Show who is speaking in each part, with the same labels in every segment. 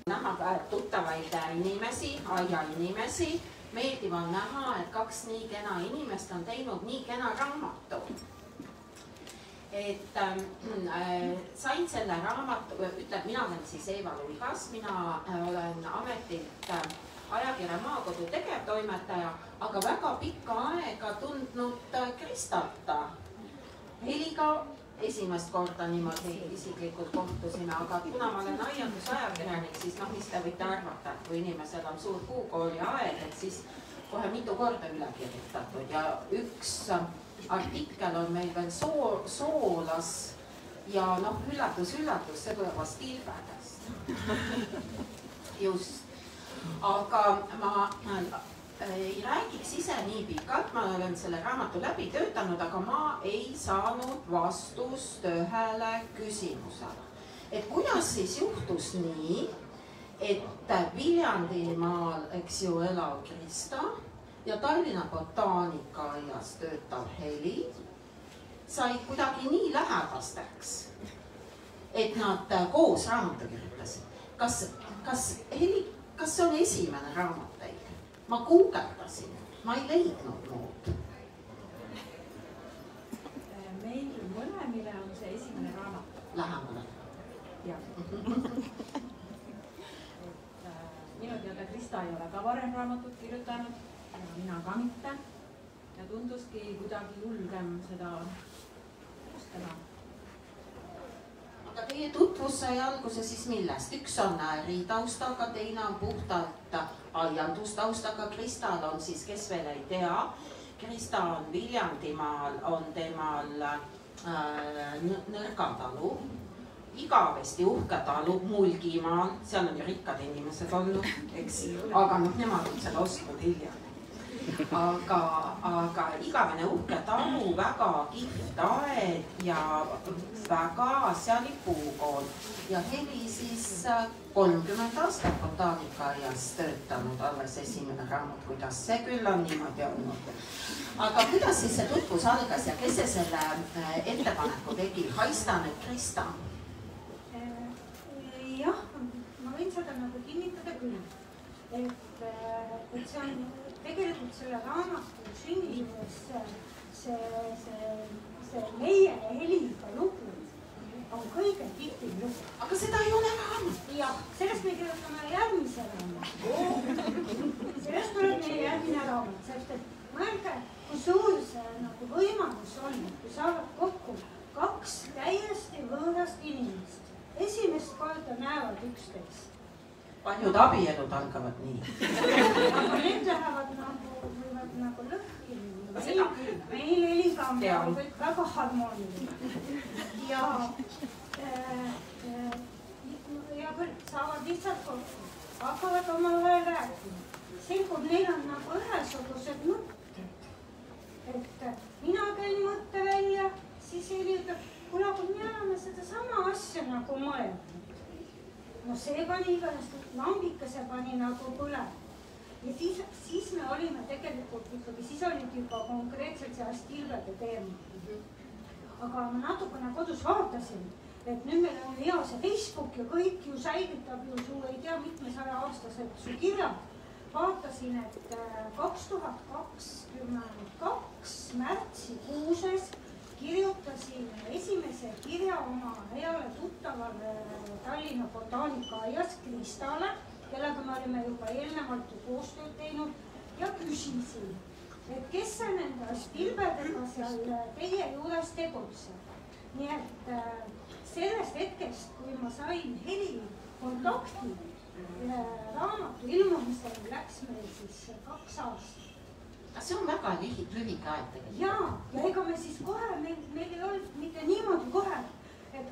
Speaker 1: näha tuttavaid inimesi, aiainimesi. Meeldiv on näha, et kaks nii kena inimest on teinud nii kena raamatu. Et sain selle raamatu, mina olen siis Eva Luigas, mina olen ametilt ajakirja Maakodu tegevtoimetaja, aga väga pikka aega tundnud Kristalta. Heliga esimest korda niimoodi isiklikult kohtusime, aga kuna ma olen aiandusajakirjanik, siis mis te võite arvata, et kui inimesel on suur puukooli aeg, et siis kohe mitu korda üle kirjutatud ja üks artikkel on meil veel Soolas ja üllatus, see tuleb vast Ilvedest. Just. Aga ma ei räägiks ise nii pikalt, ma olen selle raamatu läbi töötanud, aga ma ei saanud vastust ühele küsimusele. Et kuidas siis juhtus nii, et Viljandimaal, eks ju, elav Krista ja Tallinna Botaanikaaias töötav Heli said kuidagi nii lähedasteks, et nad koos raamatu kirjutasid. Kas see on esimene raamat teil? Ma guugeldasin, ma ei leidnud muud.
Speaker 2: Meil mõlemile on see esimene raamat.
Speaker 1: Lähemale.
Speaker 2: Jah. Minu teada Krista ei ole ka varem raamatut kirjutanud ja mina ka mitte. Ja tunduski kuidagi julgem seda koostada.
Speaker 1: Aga teie tutvus sai alguse siis millest? Üks on äritaustaga, teine on puhtalt aiandustaustaga. Kristal on siis, kes veel ei tea, Krista on Viljandimaal, on temal Nõrgatalu, igavesti uhke talu Mulgimaal, seal on ju rikkad inimesed olnud, eks, aga nemad on selle ostnud hiljem. Aga igavene uhke talu, väga kihvt aed ja väga asjalik puukool. Ja Heli siis 30 aastat Botaanikaaias töötanud, alles esimene raamat, kuidas see küll on niimoodi olnud. Aga kuidas siis see tutvus algas ja kes see selle ettepaneku tegi? Haista nüüd Krista.
Speaker 3: Jah, ma võin seda kinnitada küll, et see on tegelikult selle raamatu sünnides see meie Heliga lugu on kõige tihtim lugu.
Speaker 1: Aga seda ei ole raamat.
Speaker 3: Jah, sellest me kirjutame järgmise raamat. Sellest tuleb meie järgmine raamat, sest et mõelge, kui suur see võimalus on, kui saavad kokku kaks täiesti võõrast inimest. Esimest korda näevad üksteist.
Speaker 1: Paljud abielud algavad nii.
Speaker 3: Aga need lähevad võivad lõhki. Meil Heliga on kõik väga harmooniline. Ja küll saavad lihtsalt kokku. Hakkavad omavahel rääkima. Selgub, neil on ühesugused mõtted. Et mina käin mõtte välja, siis Heli ütleb, kuna kui me oleme seda sama asja mõelnud. No see pani igast, lambikese pani põlema. Ja siis me olime tegelikult ikkagi, siis olid juba konkreetselt see Astilvede teema. Aga ma natukene kodus vaatasin, et nüüd meil on hea see Facebook ja kõik ju säilitab ju su ei tea mitme 100-aastased su kirjad. Vaatasin, et 2022 märtsikuuses kirjutasin esimese kirja oma heale tuttavale Tallinna Botaanikaaias Kristale, kellega me olime juba eelnevalt koostööd teinud ja küsisin, et kes see nende Astilvedega seal teie juures tegutseb. Nii et sellest hetkest, kui ma sain Heli kontakti raamatu ilmumisel, läks meil siis 2 aastat.
Speaker 1: See on väga lühike aeg tegelikult.
Speaker 3: Jaa, ja ega me siis kohe, meil ei olnud mitte niimoodi kohe, et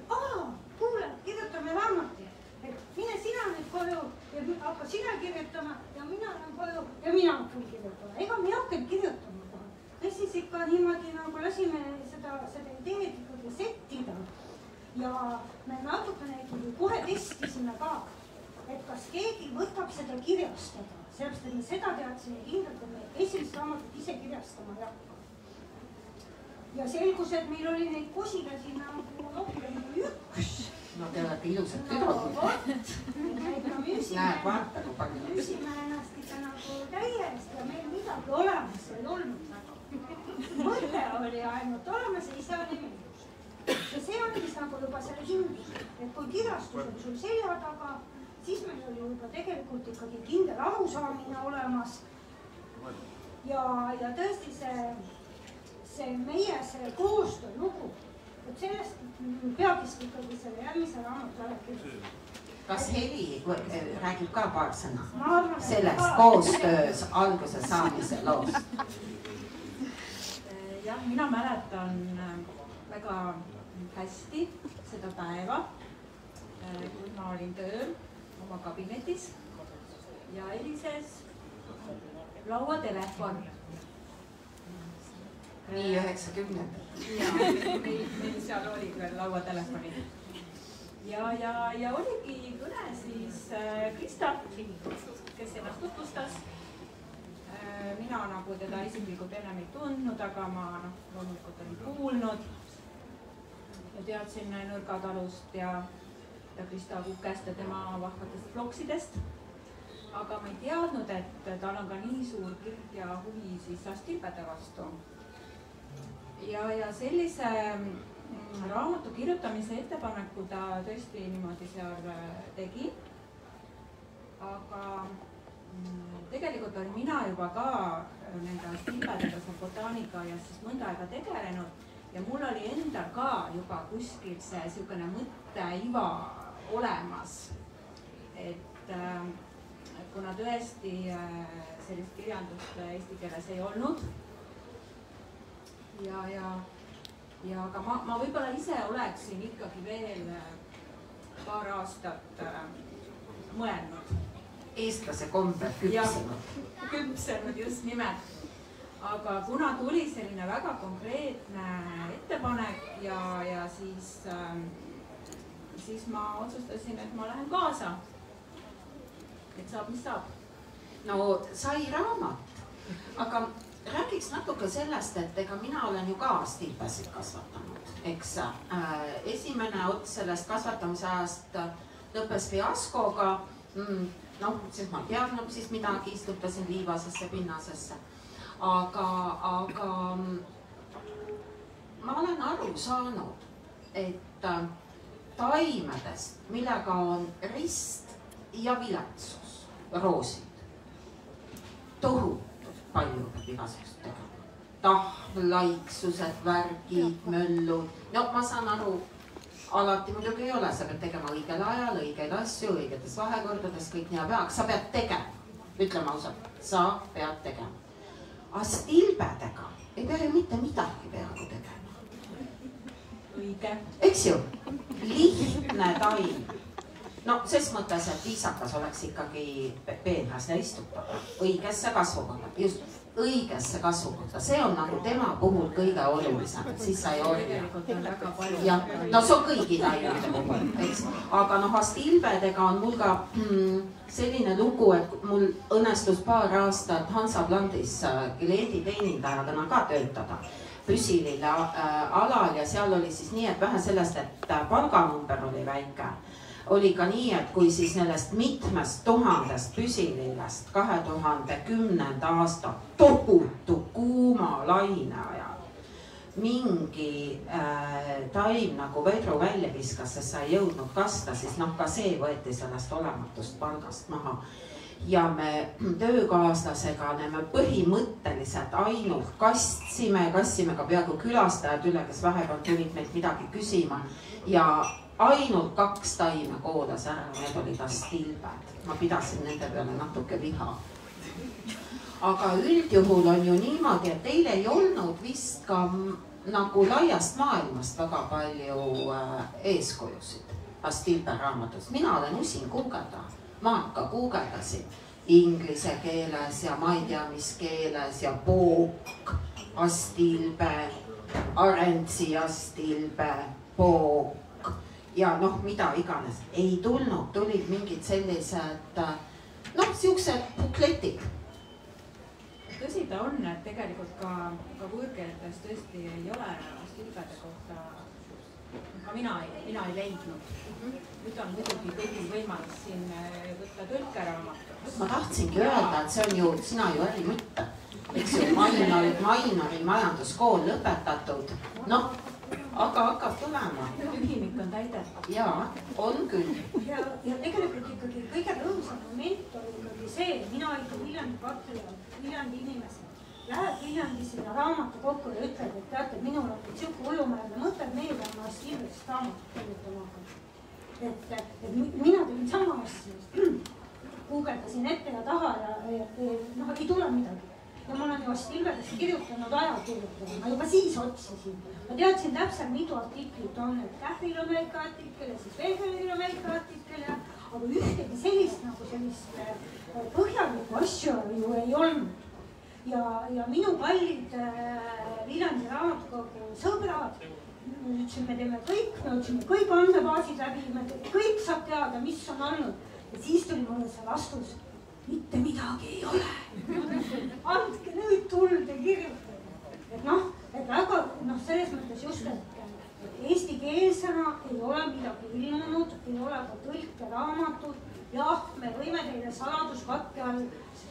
Speaker 3: kuule, kirjutame raamati, et mine sina nüüd koju ja hakka sina kirjutama ja mina olen koju ja mina hakkan kirjutama. Ega me ei hakanud kirjutama kohe. Me siis ikka niimoodi lasime seda ideed ikkagi settida ja me natukene ikkagi kohe testisime ka, et kas keegi võtab seda kirjastada. Sellepärast, et me seda teadsime kindlalt, et me esimest raamatut ise kirjastama ei hakka. Ja selgus, et meil oli neid kosilasi rohkem kui üks.
Speaker 1: No te olete ilusad tüdrukud.
Speaker 3: Neid ma müüsin küsime ennast ikka nagu täiesti ja meil midagi olemas ei olnud nagu. Mõte oli ainult olemas ja ise oli minust. Ja see andis nagu juba selle kindluse, et kui kirjastus on sul selja taga, siis meil oli juba tegelikult ikkagi kindel arusaamine olemas. Ja tõesti see meie koostöö lugu, et sellest peabist ikkagi selle järgmise raamatu ära kirjutada.
Speaker 1: Kas Heli räägib ka paar sõna
Speaker 3: sellest
Speaker 1: koostöös alguse saamise loost?
Speaker 2: Jah, mina mäletan väga hästi seda päeva, kui ma olin tööl oma kabinetis ja helises lauatelefon.
Speaker 1: Nii 90.
Speaker 2: Meil seal olid veel lauatelefonid. Ja oligi kõne siis Krista, kes ennast tutvustas. Mina nagu teda isiklikult enam ei tundnud, aga ma loomulikult olin kuulnud ja teadsin Nõrgatalust ja Krista Kukest ja tema vahvatest vlogsidest. Aga ma ei teadnud, et tal on ka nii suur kirg ja huvi siis Astilbede vastu. Ja sellise raamatu kirjutamise ettepaneku ta tõesti niimoodi seal tegi. Aga tegelikult olin mina juba ka nende Astilbedega seal botaanika ja siis mõnda aega tegelenud ja mul oli endal ka juba kuskil see niisugune mõtteiva olemas. Et kuna tõesti sellist kirjandust eesti keeles ei olnud ja aga ma võib-olla ise oleksin ikkagi veel paar aastat mõelnud.
Speaker 1: Eestlase kombel küpsenud.
Speaker 2: Küpsenud just nimelt. Aga kuna tuli selline väga konkreetne ettepanek ja siis ma otsustasin, et ma lähen kaasa. Et saab, mis saab.
Speaker 1: No sai raamat, aga räägiks natuke sellest, et ega mina olen ju ka Astilbesid kasvatanud, eks. Esimene ots sellest kasvatamise ajast lõppes fiaskoga. Siis ma ei teadnud siis midagi, istutasin liivasesse pinnasesse. Aga ma olen aru saanud, et taimedest, millega on rist ja viletsus, roosid, tohutult palju peab igasugust tegema. Tahlaiksused, värgid, möllud. No ma saan aru, alati muidugi ei ole, sa pead tegema õigel ajal, õigeid asju, õigetes vahekordades, kõik nii peaks. Sa pead tegema, ütleme ausalt, sa pead tegema. Astilbedega ei pea ju mitte midagi peaaegu tegema.
Speaker 2: Õige.
Speaker 1: Eks ju, lihtne taim. No ses mõttes, et viisakas oleks ikkagi peenras ja istutada õigesse kasvukohta, just õigesse kasvukohta. See on nagu tema puhul kõige olulisem, et siis sa ei orja. Ja, no see on kõigi taimede puhul, eks. Aga Astilbedega on mul ka selline lugu, et mul õnnestus paar aastat Hansaplandis klienditeenindajana ka töötada püsilile alal ja seal oli siis nii, et vähe sellest, et palganumber oli väike. Oli ka nii, et kui siis nendest mitmest tuhandest püsilillest 2010. aasta tohutu kuuma laine ajal mingi taim nagu vedru välja viskas, sest sa ei jõudnud kasta, siis ka see võeti sellest olematust palgast maha. Ja me töökaaslasega me põhimõtteliselt ainult kastsime ka peaaegu külastajad üle, kes vahepeal tulid meilt midagi küsima ja ainult 2 taime koodas ära, need olid Astilbed. Ma pidasin nende peale natuke viha. Aga üldjuhul on ju niimoodi, et teil ei olnud vist ka nagu laiast maailmast väga palju eeskujusid Astilbe raamatus. Mina olen usin guugelda, ma ka guugeldasin inglise keeles ja ma ei tea mis keeles ja Pook, Astilbe, Arendsi Astilbe, Pook ja mida iganes. Ei tulnud, tulid mingid sellised, siuksed bukletid.
Speaker 2: Tõsi ta on, et tegelikult ka võõrkeeltes tõesti ei ole Astilbede kohta, ka mina ei leidnud. Nüüd on muidugi kõigil võimalus siin võtta tõlkeraamatut.
Speaker 1: ma tahtsingi öelda, et see on ju, sina ju ärimutt, eks ju, Mainori majanduskool lõpetatud, noh, aga hakkab tulema.
Speaker 2: Ühimik on täidetud.
Speaker 1: Jaa, on küll.
Speaker 3: Ja tegelikult ikkagi kõige rõõmsam moment oli ikkagi see, mina ikka Viljandi patrioot, Viljandi inimesed. Läheb Viljandi sinna raamatu kokku ja ütleb, et teate, minul on siuke ujumärne mõte, et meie peame vast Ilvest raamatut kirjutama. Et mina tegin sama asja. Guugeldasin ette ja taha ja noh, ei tule midagi. Ja ma olen vast Ilvedest kirjutanud ajakirjutada. Ma juba siis otsisin. Ma teadsin täpselt, mitu artiklit on, et Kähril on väike artikkel ja siis Veegelil on väike artikkel ja aga ühtegi sellist nagu sellist põhjalikku asju ju ei olnud. Ja minu kallid Viljandi raamatukogu sõbrad, ütlesin, me teeme kõik, me otsime kõik andmebaasid läbi, kõik saab teada, mis on olnud. Ja siis tuli mulle see vastus, mitte midagi ei ole. Andke nüüd tuld ja kirjutage. Et noh, et väga, selles mõttes just, et eestikeelsena ei ole midagi ilmunud, ei ole ka tõlkeraamatut. Jah, me võime teile saladuskatte all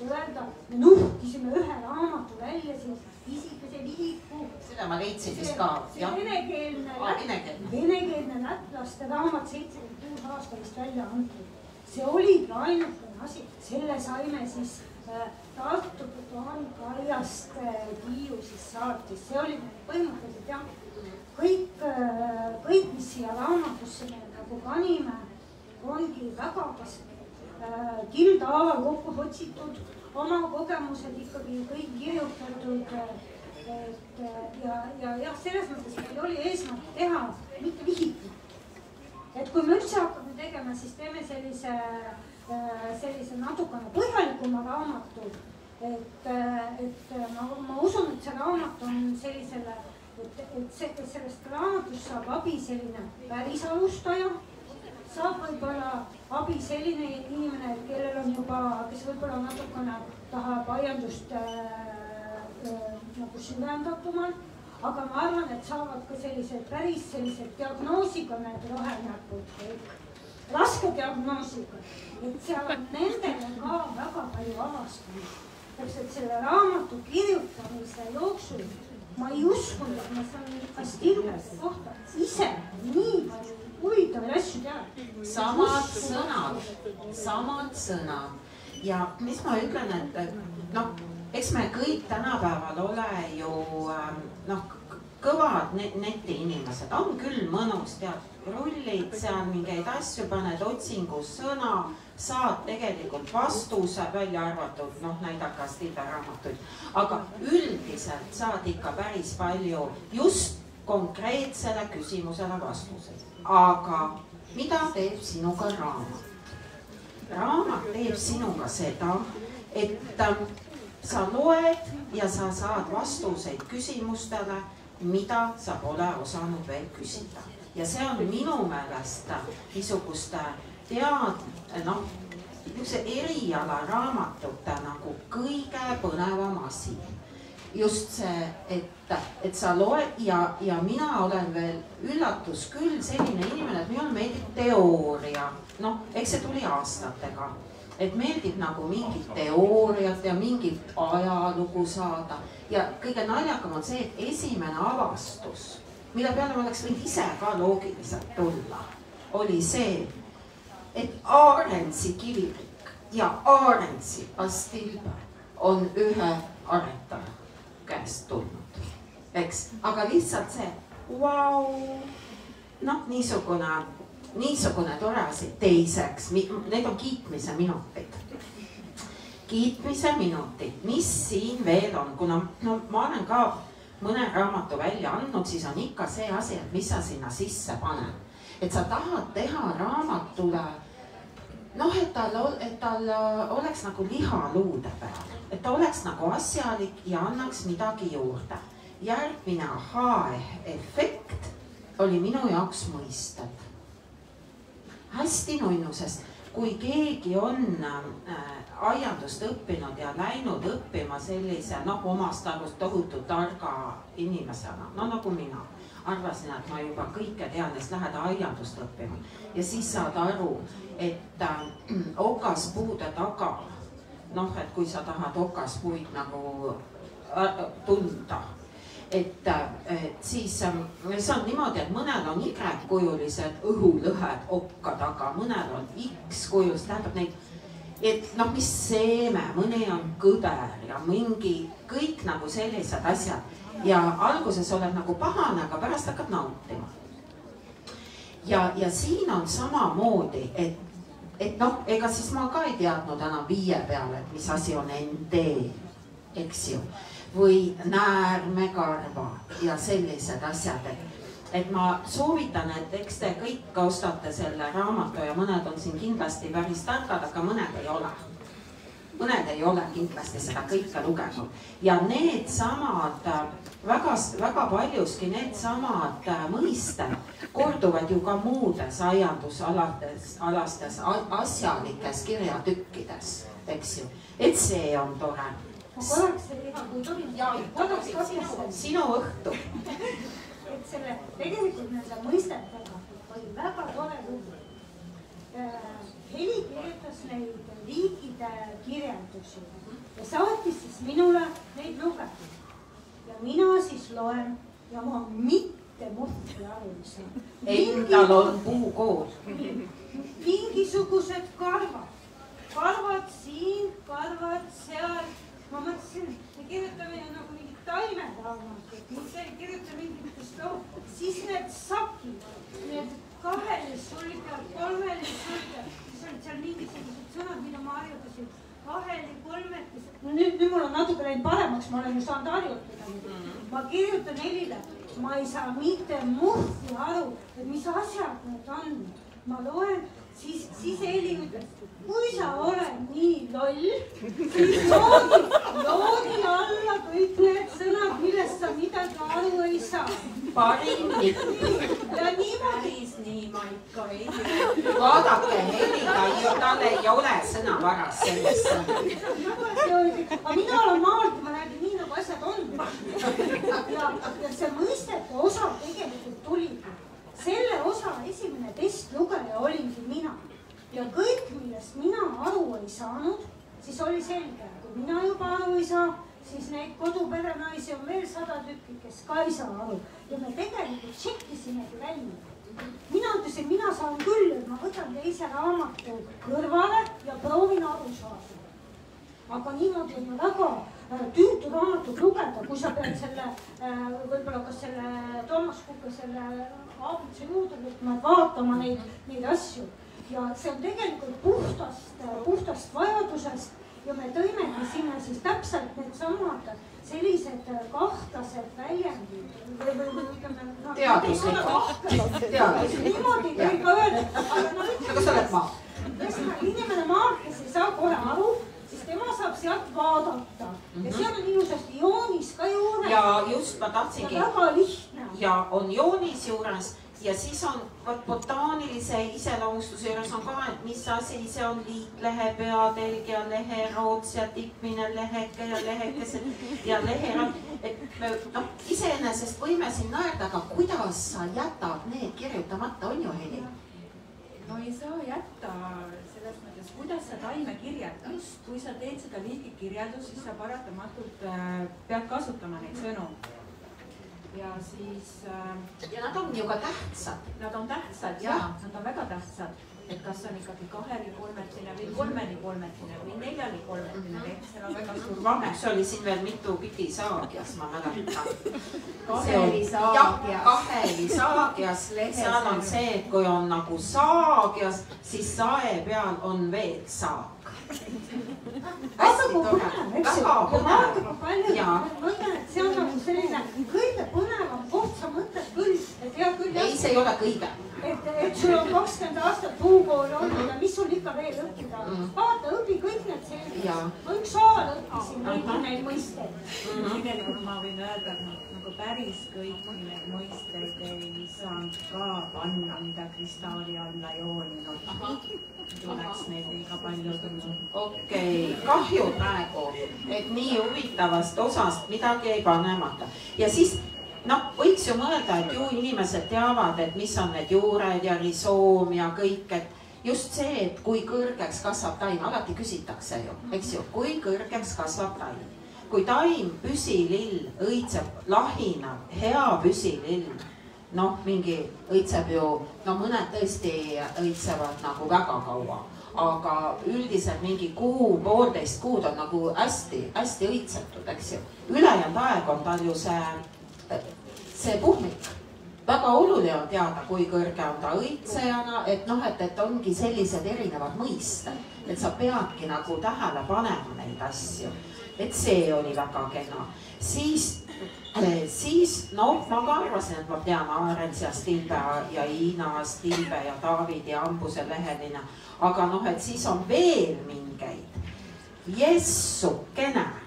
Speaker 3: öelda, me nuhkisime ühe raamatu välja, siis Isikese vihiku.
Speaker 1: Seda ma leidsin vist ka.
Speaker 3: See venekeelne lätlaste raamat 76 aasta vist välja antud. See oli ainukene asi. Selle saime siis Tartu botaanikaaiast Tiiu siis saatis. See oli põhimõtteliselt jah, kõik, mis siia raamatusse me nagu panime, ongi väga kas kildhaaval kokku otsitud, oma kogemused ikkagi kõik kirjutatud. Ja selles mõttes meil oli eesmärk teha mitte vihikut. Et kui me üldse hakkame tegema, siis teeme sellise natukene põhjalikuma raamatu. Et ma usun, et see raamat on sellisele, et sellest raamatust saab abi selline päris alustaja. Saab võib-olla abi selline inimene, kellel on juba, kes võib-olla natukene tahab aiandust nagu süvendatumalt, aga ma arvan, et saavad ka sellised päris sellised diagnoosiga need rohenäpud, raske diagnoosiga, et seal on nendele ka väga palju avastamist. Et selle raamatu kirjutamise jooksul ma ei uskunud, et ma saan vast Ilvese kohta ise nii palju huvitavaid asju teha. Samad sõnad. Ja mis ma ütlen, et eks me kõik tänapäeval ole ju kõvad netiinimesed. On küll mõnus, tead, rullid seal mingeid asju, paned otsingus sõna, saad tegelikult vastuse, välja arvatud, näidaka stilberaamatuid. Aga üldiselt saad ikka päris palju just konkreetsele küsimusele vastuseid. Aga mida teeb sinuga raamat? Raamat teeb sinuga seda, et sa loed ja sa saad vastuseid küsimustele, mida sa pole osanud veel küsida. Ja see on minu meelest niisuguste niisuguse eriala raamatute nagu kõige põnevam asi. Just see, et sa loed ja mina olen veel üllatus küll selline inimene, et minul meeldib teooria. Eks see tuli aastatega, et meeldib nagu mingit teooriat ja mingit ajalugu saada. Ja kõige naljakam on see, et esimene avastus, mille peale ma oleks võinud ise ka loogiliselt tulla, oli see, et Aarensi kivirik ja Aarensi pastilbe on ühe aretaja käest tulnud, eks, aga lihtsalt see, niisugune tore asi. Teiseks, need on kiitmise minutid. Kiitmise minutid, mis siin veel on, kuna ma olen ka mõne raamatu välja andnud, siis on ikka see asi, et mis sa sinna sisse paned. Et sa tahad teha raamatule, et tal oleks nagu liha luude peal, et ta oleks nagu asjalik ja annaks midagi juurde. Järgmine aha-efekt oli minu jaoks mõistev. Hästi nunnu, sest kui keegi on aiandust õppinud ja läinud õppima sellise omast arust tohutu targa inimesena, nagu mina,
Speaker 1: arvasin, et ma juba kõike tean ja siis lähed aiandust õppima ja siis saad aru, et okaspuude taga, noh, et kui sa tahad okaspuid nagu tunda, et siis see on niimoodi, et mõnel on Y-kujulised õhulõhed okka taga, mõnel on X-kujulised, tähendab neid, et noh, mis seeme, mõni on kõder ja mingi kõik nagu sellised asjad ja alguses oled nagu pahane, aga pärast hakkad nautima. Ja siin on samamoodi, et noh, ega siis ma ka ei teadnud enam 5 peale, et mis asi on ND, eks ju, või näärmekarvad ja sellised asjad, et ma soovitan, et eks te kõik ostate selle raamatu ja mõned on siin kindlasti päris targad, aga mõned ei ole. Mõned ei ole kindlasti seda kõike lugenud ja need samad, väga paljuski need samad mõisted korduvad ju ka muudes aiandusalastes asjalikes kirjatükkides, eks ju, et see on tore.
Speaker 3: Ma korraks seda, kui tohib,
Speaker 1: sinu õhtu.
Speaker 3: Et selle tegelikult nende mõistetega oli väga tore lugu. Heli kirjutas neid liigide kirjeldusi ja saatis siis minule neid lugeda. Ja mina siis loen ja ma mitte muhti aru ei saa.
Speaker 1: Endal on puukool.
Speaker 3: Mingisugused karvad. Karvad siin, karvad seal. Ma mõtlesin, me kirjutame ju nagu mingit taimeraamatut, mis ei kirjuta mingitest lood. Siis need sakid, need 2 sulgad, 3 sulgad, siis olid seal mingisugused sõnad, mida ma harjutasin. 2 või 3. Nüüd mul on natuke läinud paremaks, ma olen ju saanud harjutada. Ma kirjutan Helile, ma ei saa mitte muhti aru, et mis asjad need on. Ma loen, siis Heli ütles, kui sa oled nii loll, siis loodi alla kõik need sõnad, millest sa midagi aru ei saa.
Speaker 1: Parim
Speaker 3: ja niimoodi.
Speaker 2: Nii ma ikka ei.
Speaker 1: Vaadake, Heliga, tal ei ole sõnavaras sellist.
Speaker 3: Aga mina olen maalt, ma räägin nii, nagu asjad on. Ja see mõistete osa tegelikult tuligi. Selle osa esimene testlugeja olingi mina. Ja kõik, millest mina aru ei saanud, siis oli selge. Kui mina juba aru ei saa, siis neid koduperenaisi on veel 100 tükki, kes ka ei saa aru. Ja me tegelikult tšekkisimegi välja. Mina ütlesin, mina saan küll, et ma võtan teise raamatu kõrvale ja proovin aru saada. Aga niimoodi on väga tüütu raamatut lugeda, kui sa pead selle, võib-olla kas selle Toomas Kukke selle aabitse juurde võtma, et vaatama neid asju. Ja see on tegelikult puhtast vajadusest ja me tõimegi sinna siis täpselt need samad sellised kahtlased väljendid või ütleme...
Speaker 1: Teaduslikud.
Speaker 3: Niimoodi võib ka öelda.
Speaker 1: Aga sa oled maa.
Speaker 3: Inimene maal, kes ei saa kohe aru, siis tema saab sealt vaadata. Ja seal on ilusasti joonis ka juures.
Speaker 1: Ja just ma tahtsingi.
Speaker 3: Ja väga lihtne.
Speaker 1: Ja on joonis juures. Ja siis on botaanilise iseloomustuse juures on ka, et mis asi see on liitlehe peatelg ja leheroots ja tippmine leheke ja lehekesed ja leherad. Et no, iseenesest võime siin naerda, aga kuidas sa jätad need kirjutamata, on ju Heli?
Speaker 2: No ei saa jätta selles mõttes, kuidas sa taime kirjeldad. Kui sa teed seda liigikirjeldust, siis sa paratamatult pead kasutama neid sõnu. Ja siis...
Speaker 1: Ja nad on ju ka tähtsad.
Speaker 2: Nad on tähtsad, jah. Nad on väga tähtsad. Et kas on ikkagi 2-kolmetine või 3-kolmetine või 4-kolmetine. Seal on väga suur vahe.
Speaker 1: See oli siin veel mitu pidi saagias, ma mäletan. Kaheli saagias. Seal on see, et kui on nagu saagias, siis sae peal on veel saag.
Speaker 3: Hästi tore. Väga põnev. Ja ma mõtlen, et see on nagu selline kõige põnevam koht, sa mõtled küll, et hea küll.
Speaker 1: Ei, see ei ole kõige.
Speaker 3: Et sul on 20 aastat puukool olnud ja mis sul ikka veel õppida. Vaata, õpi kõik need sellised. Ma üks saal õppisin kõiki neid mõisteid.
Speaker 2: Tegelikult ma võin öelda, et nagu päris kõiki neid mõisteid ei saanud ka panna, mida kristalli alla jooninud. Tuleks neid liiga palju tulnud.
Speaker 1: Okei, kahju praegu, et nii huvitavast osast midagi ei panemata. Ja siis noh, võiks ju mõelda, et ju inimesed teavad, et mis on need juured ja risoom ja kõik, et just see, et kui kõrgeks kasvab taim, alati küsitakse ju, eks ju, kui kõrgeks kasvab taim. Kui taim, püsilill, õitseb lahinav, hea püsilill, noh, mingi õitseb ju, no mõned tõesti õitsevad nagu väga kaua, aga üldiselt mingi kuu, poolteist kuud on nagu hästi õitsetud, eks ju. Ülejäänud aeg on tal ju see puhmik. Väga oluline on teada, kui kõrge on ta õitsejana, et noh, et ongi sellised erinevad mõisted, et sa peadki nagu tähele panema neid asju, et see oli väga kena. Siis noh, ma ka arvasin, et ma tean Aarens ja Stilbe ja Iina Stilbe ja David ja Ambuse Leheline, aga noh, et siis on veel mingeid, jessukene.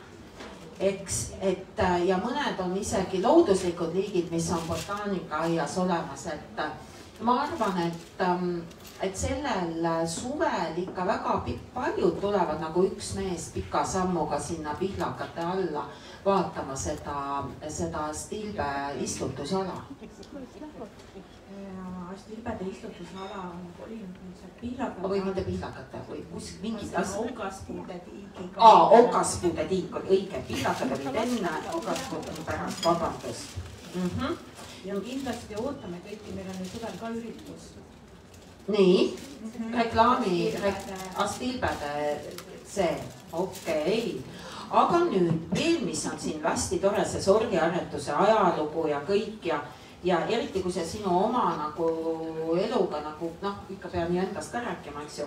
Speaker 1: Eks, et ja mõned on isegi looduslikud liigid, mis on botaanikaaias olemas, et ma arvan, et sellel suvel ikka väga paljud tulevad nagu üks mees pika sammuga sinna pihlakate alla vaatama seda Stilbe istutusala.
Speaker 2: Stilbede istutusala on kolinud pihlakate.
Speaker 1: Või mitte pihlakate või kuskil mingid asjad.
Speaker 2: Okaspuude tiikiga.
Speaker 1: Okaspuude tiik oli õige, pihlakad olid enne, okaspuud on pärast, vabandust.
Speaker 2: Ja kindlasti ootame kõiki, meil on ju suvel ka üritus.
Speaker 1: Nii, reklaami, Stilbede see, okei. Aga nüüd veel, mis on siin hästi tore, see sordiaretuse ajalugu ja kõik ja eriti, kui see sinu oma nagu eluga nagu noh, ikka peab nii endast ka rääkima, eks ju.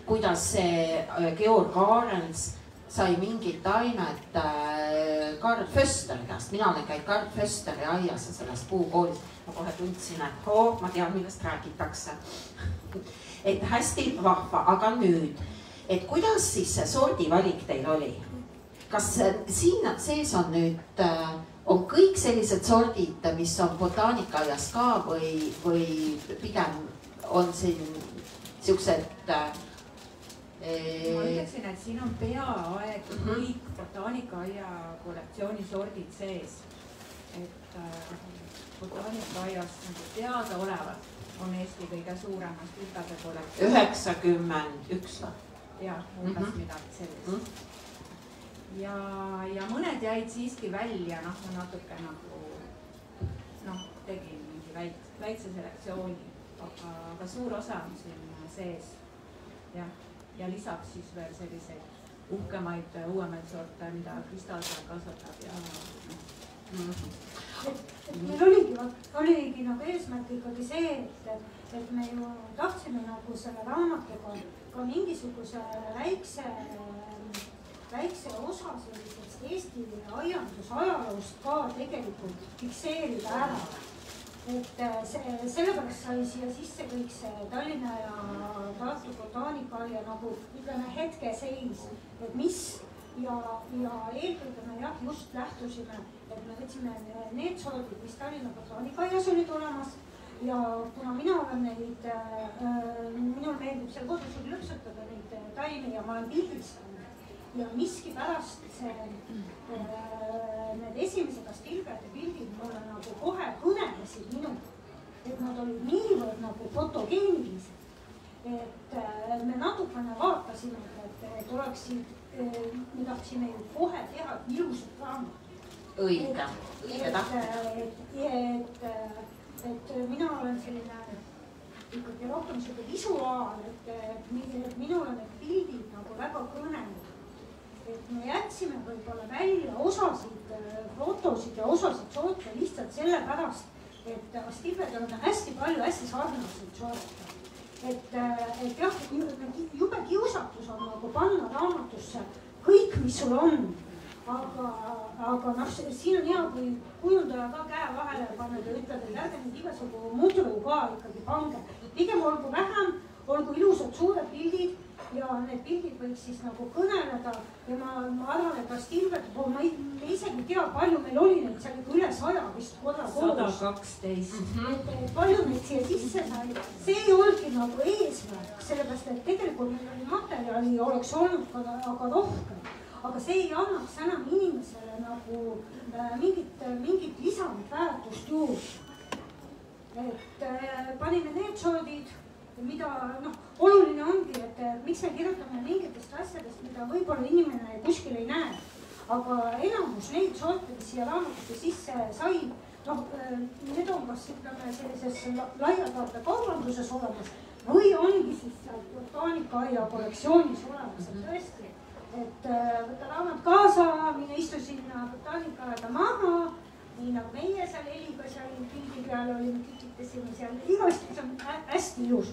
Speaker 1: Kuidas see Georg Aarens sai mingid taimed Karl Fösteri käest. Mina olen käinud Karl Fösteri aias ja sellest puukoolis. Ma kohe tundsin, et ma tean, millest räägitakse. Et hästi vahva, aga nüüd, et kuidas siis see sordivalik teil oli? Kas siin sees on nüüd on kõik sellised sordid, mis on botaanikaaias ka või pigem on siin siuksed
Speaker 2: ma ütleksin, et siin on peaaegu kõik botaanikaaia kollektsiooni sordid sees. Et botaanikaaias teadaolevalt on Eesti kõige suuremas Stilbede kollektsioon. 91 või? Jah, umbes midagi sellist. Ja mõned jäid siiski välja, noh, natuke nagu, noh, tegin mingi väikse selektsiooni, aga suur osa on siin sees. Ja lisaks siis veel selliseid uhkemaid, uuemaid sorte, mida Kristal seal kasvatab ja
Speaker 3: meil oligi nagu eesmärk ikkagi see, et me ju tahtsime nagu selle raamatuga ka mingisuguse väikse osa sellisest Eesti aiandusajaloost ka tegelikult fikseerida ära. Et sellepärast sai siia sisse kõik see Tallinna ja Tartu botaanikaaia nagu ütleme hetkeseis, et mis ja eelkõige me jah just lähtusime, et me võtsime need sordid, mis Tallinna botaanikaias olid olemas ja kuna mina olen neid, minul meeldib seal kodus lõpsutada neid taimi ja ma olen pildistanud ja miskipärast need esimesed Stilbede pildid mulle nagu kohe kõnelesid minuga, et nad olid niivõrd nagu fotogeenilised, et me natukene vaatasime, et oleksid, me tahtsime ju kohe teha ilusat raamatut.
Speaker 1: Õige
Speaker 3: et mina olen selline ikkagi rohkem selline visuaal, et minul on need pildid nagu väga kõnelikud. Et me jätsime võib-olla välja osasid fotosid ja osasid sorte lihtsalt sellepärast, et Stilbedel on hästi palju hästi sarnaseid sorte. Et jah, jube kiusatus on nagu panna raamatusse kõik, mis sul on. Aga noh, siin on hea, kui kujundaja ka käe vahele pannud ja ütleb, et ärge nüüd igasugu mudru ka ikkagi pange. Pigem olgu vähem, olgu ilusad suured pildid ja need pildid võiks siis nagu kõneleda ja ma arvan, et Stilbede pool, ma isegi tea, palju meil oli neid seal üle 100 vist korra koos.
Speaker 2: 112.
Speaker 3: Palju neid siia sisse sai, see ei olnudki nagu eesmärk, sellepärast et tegelikult meil oli materjali oleks olnud aga rohkem. aga see ei annaks enam inimesele nagu mingit lisandväärtust juurde. Et panime need šordid, mida oluline ongi, et miks me kirjutame mingitest asjadest, mida võib-olla inimene kuskil ei näe. Aga enamus neid šorte, mis siia raamatute sisse sai, need on kas ütleme sellises laiataarte kaubanduses olemas või ongi siis seal botaanikaaia kollektsioonis olemas, et tõesti. Et võta raamat kaasa, mine istu sinna botaanikaaeda maha, nii nagu meie seal Heliga seal pildi peal olime, kikitasime seal, igasti see on hästi ilus.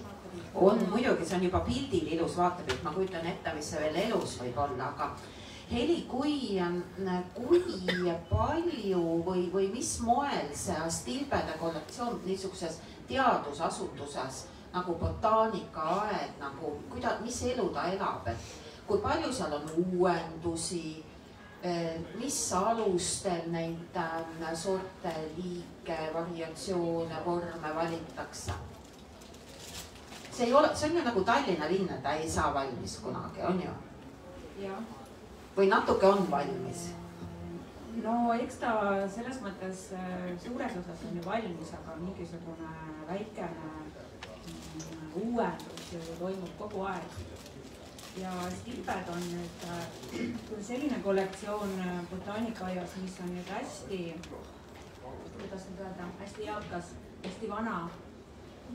Speaker 1: On muidugi, see on juba pildil ilus vaatepilt, ma kujutan ette, mis see veel elus võib olla, aga Heli, kui palju või mis moel see Astilbede kollektsioon niisuguses teadusasutuses nagu botaanikaaed, nagu mis elu ta elab, et kui palju seal on uuendusi, mis alustel neid sorte, liike, variatsioone, vorme valitakse? See on ju nagu Tallinna linn, et ta ei saa valmis kunagi, on ju?
Speaker 2: Jah.
Speaker 1: Või natuke on valmis?
Speaker 2: No eks ta selles mõttes suures osas on ju valmis, aga mingisugune väikene uuendus toimub kogu aeg. Ja Astilbed on nüüd selline kollektsioon botaanikaias, mis on nüüd hästi, kuidas nüüd öelda, hästi eakas, hästi vana.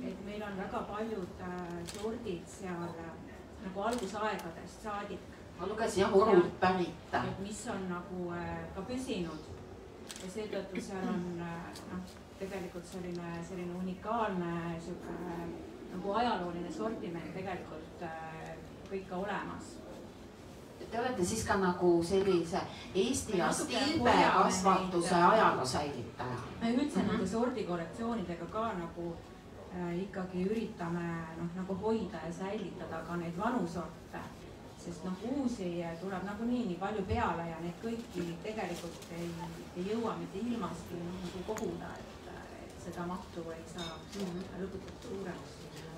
Speaker 2: Et meil on väga paljud sordid seal nagu algusaegadest saadik.
Speaker 1: Ma lugesin jah Urult pärit.
Speaker 2: Mis on nagu ka püsinud ja seetõttu seal on tegelikult selline unikaalne nagu ajalooline sortiment tegelikult kõik ka olemas.
Speaker 1: Te olete siis ka nagu sellise Eesti Astilbe kasvatuse ajaloo säilitaja.
Speaker 2: Me üldse nende sordikollektsioonidega ka nagu ikkagi üritame nagu hoida ja säilitada ka neid vanu sorte, sest uusi tuleb nagunii nii palju peale ja neid kõiki tegelikult ei jõua mitte ilmastki nagu koguda, et seda mahtu ei saa lõputult suureks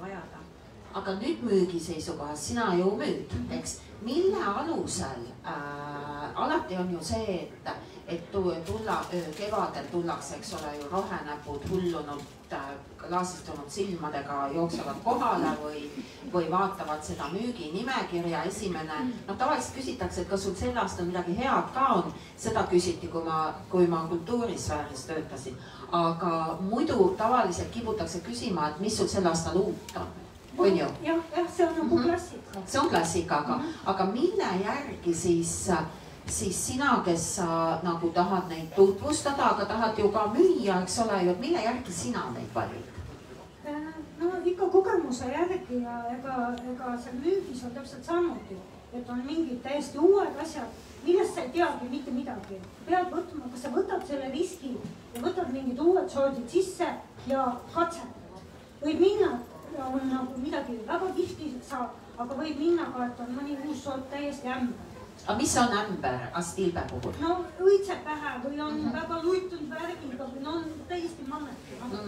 Speaker 2: vajada.
Speaker 1: Aga nüüd müügi seisukohast, sina ju müüd, eks? Mille alusel? Alati on ju see, et kevadel tullakse, eks ole ju rohenäpud hullunud, laasistunud silmadega jooksevad kohale või vaatavad seda müüginimekirja esimene. Tavaliselt küsitakse, et kas sul sel aastal midagi head ka on. Seda küsiti, kui ma kultuurisfääris töötasin. Aga muidu tavaliselt kibutakse küsima, et mis sul sel aastal uut on. On ju?
Speaker 3: Jah, see on nagu klassika.
Speaker 1: See on klassika, aga mille järgi siis sina, kes sa nagu tahad neid tutvustada, aga tahad ju ka müüa, eks ole ju, et mille järgi sina neid valid?
Speaker 3: No ikka kogemuse järgi ja ega see müügis on täpselt samuti, et on mingid täiesti uued asjad, millest sa ei teagi mitte midagi. Pead võtma, kas sa võtad selle riski ja võtad mingid uued sordid sisse ja katsetad. Võib minna, on nagu midagi väga tihti saab, aga võib minna ka, et on mõni uus sort täiesti ämber.
Speaker 1: Aga mis on ämber Astilbe puhul?
Speaker 3: No õitseb pähe või on väga luitunud värgiga või on täiesti mannet.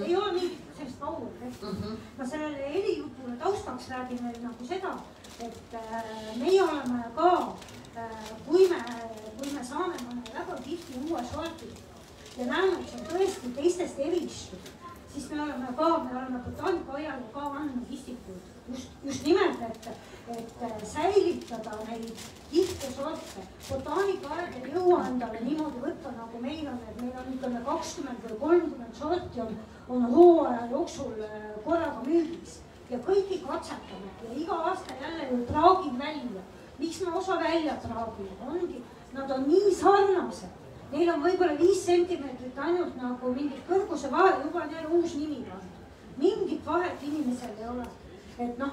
Speaker 3: Ei ole mingit sellist kaua tehtud. Ma sellele Heli-jutule taustaks räägin veel nagu seda, et meie oleme ka, kui me saame mõne väga tihti uue sorti ja näeme, et see on tõesti teistest eristub, siis me oleme botaanikaiale ka andnud istikuid. Just nimelt, et säilitada neid tihte sorte. Botaanikaaed ei jõua endale niimoodi võtta, nagu meil on, et meil on ütleme 20 või 30 sorti on hooaja jooksul korraga müügis ja kõiki katsetame ja iga aasta jälle ju traagin välja. Miks me osa välja traagime? Ongi, nad on nii sarnased. Neil on võib-olla 5 sentimeetrit ainult nagu mingit kõrguse vahe, juba on jälle uus nimi pandud. Mingit vahet inimesel ei ole. Et me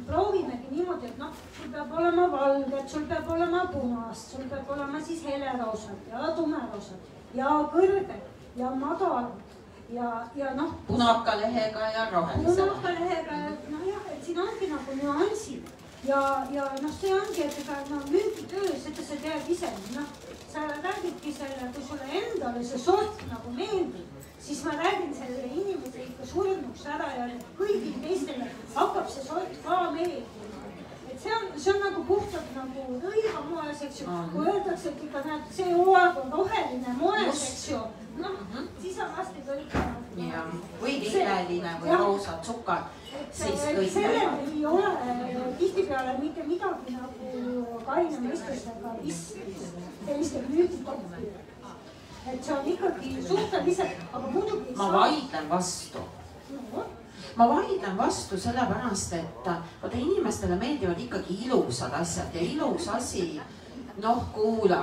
Speaker 3: proovimegi niimoodi, et sul peab olema valged, sul peab olema punast, sul peab olema siis heleroosad ja tumeroosad ja kõrged ja madalad ja
Speaker 1: punaka lehega ja rohelisega.
Speaker 3: Punaka lehega ja et siin ongi nagu nüansid ja see ongi, et ega müügitöös, et sa tead ise, sa räägidki selle, kui sulle endale see sort nagu meeldib, siis ma räägin selle inimese ikka surnuks ära ja kõigil teistele hakkab see sort ka meeldima. Et see on nagu puhtalt nagu õiga moes, eks ju. Kui öeldakse, et ikka näed, see hooaeg on roheline moes, eks ju. Noh, siis on hästi kõik.
Speaker 1: Või lilleline või roosa tsukad.
Speaker 3: Sellel ei ole tihtipeale mitte midagi nagu kaine mõistustega selliste müügitoppi. Et see on ikkagi suhteliselt, aga muidugi...
Speaker 1: Ma vaidlen vastu. Ma vaidlen vastu sellepärast, et vaata inimestele meeldivad ikkagi ilusad asjad ja ilus asi, noh kuula,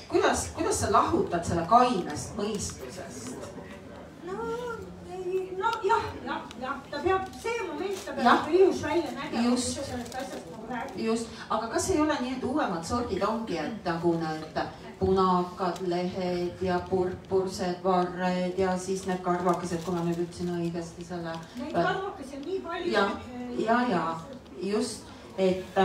Speaker 1: kuidas sa lahutad selle kainest mõistusest?
Speaker 3: No jah, ta peab, see moment ta peab ilus välja nägema, mis sa sellest asjast nagu räägid.
Speaker 1: Just, aga kas ei ole nii, et uuemad sordid ongi, et nagu need punakad lehed ja purpursed varred ja siis need karvakesed, kui ma nüüd ütlesin õigesti selle.
Speaker 3: Neid karvakesi on nii palju.
Speaker 1: Ja, just, et...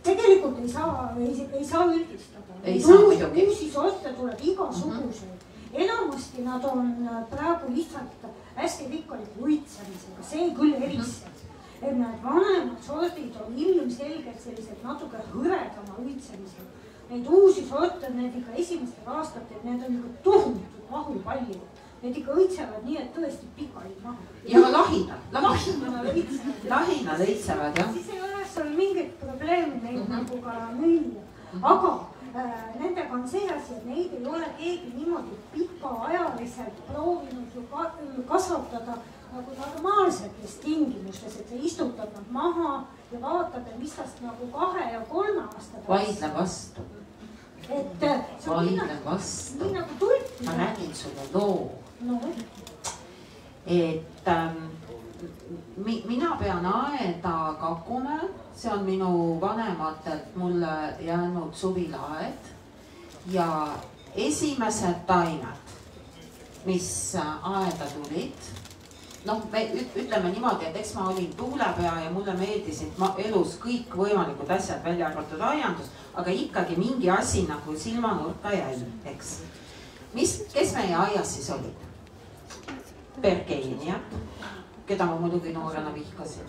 Speaker 3: Tegelikult ei saa üldistada. Uusi sorte tuleb igasuguseid. Enamasti nad on praegu lihtsalt hästi rikkaliku uitsemisega, see küll erisseb. Et need vanemad sordid on ilmselgelt sellised natuke hõredama uitsemisega. Neid uusi sorte, need ikka esimestel aastatel, need on ikka tohutud mahupalju. Need ikka õitsevad nii, et tõesti pikaid mahu.
Speaker 1: Ja lahina lõitsevad, jah.
Speaker 3: Siis ei ole seal mingit probleemi neid nagu ka müüa. Aga nendega on see asi, et neid ei ole keegi niimoodi pikaajaliselt proovinud ju kasvatada nagu normaalsetes tingimustes, et sa istutad nad maha ja vaatad, et mis tast nagu 2 ja 3 aasta pärast.
Speaker 1: Vaidle vastu. Vaidle vastu.
Speaker 3: Nii nagu tulti.
Speaker 1: Ma räägin sulle loo. Et mina pean aeda Kakumäel, see on minu vanematelt mulle jäänud suvilaed ja esimesed taimed, mis aeda tulid, noh, ütleme niimoodi, et eks ma olin tuulepea ja mulle meeldisid elus kõik võimalikud asjad välja arvatud aiandus, aga ikkagi mingi asi nagu silmanurka jäi, eks. Kes meie aias siis olid? Bergeenia, keda ma muidugi noorena vihkasin.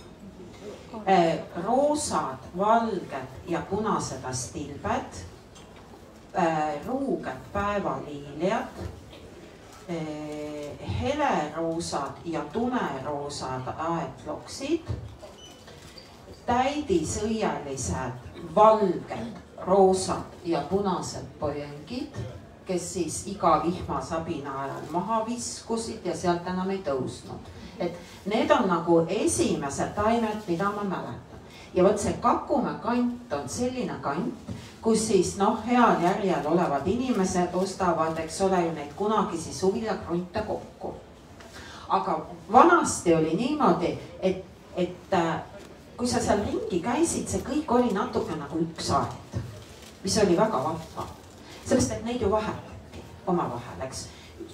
Speaker 1: Roosad, valged ja punased astilbed, ruuged päevaliiliad, heleroosad ja tumeroosad aetloksid, täidisõielised, valged, roosad ja punased pojengid, kes siis iga vihmasabina ajal maha viskusid ja sealt enam ei tõusnud. Et need on nagu esimesed taimed, mida ma mäletan. Ja võt see Kakumäe kant on selline kant, kus siis heal järjel olevad inimesed ostavad, eks ole ju neid kunagisi suvilakrunte kokku. Aga vanasti oli niimoodi, et kui sa seal ringi käisid, see kõik oli natuke nagu üks aed, mis oli väga vahva. Sellest, et neid ju vahetati omavahel, eks.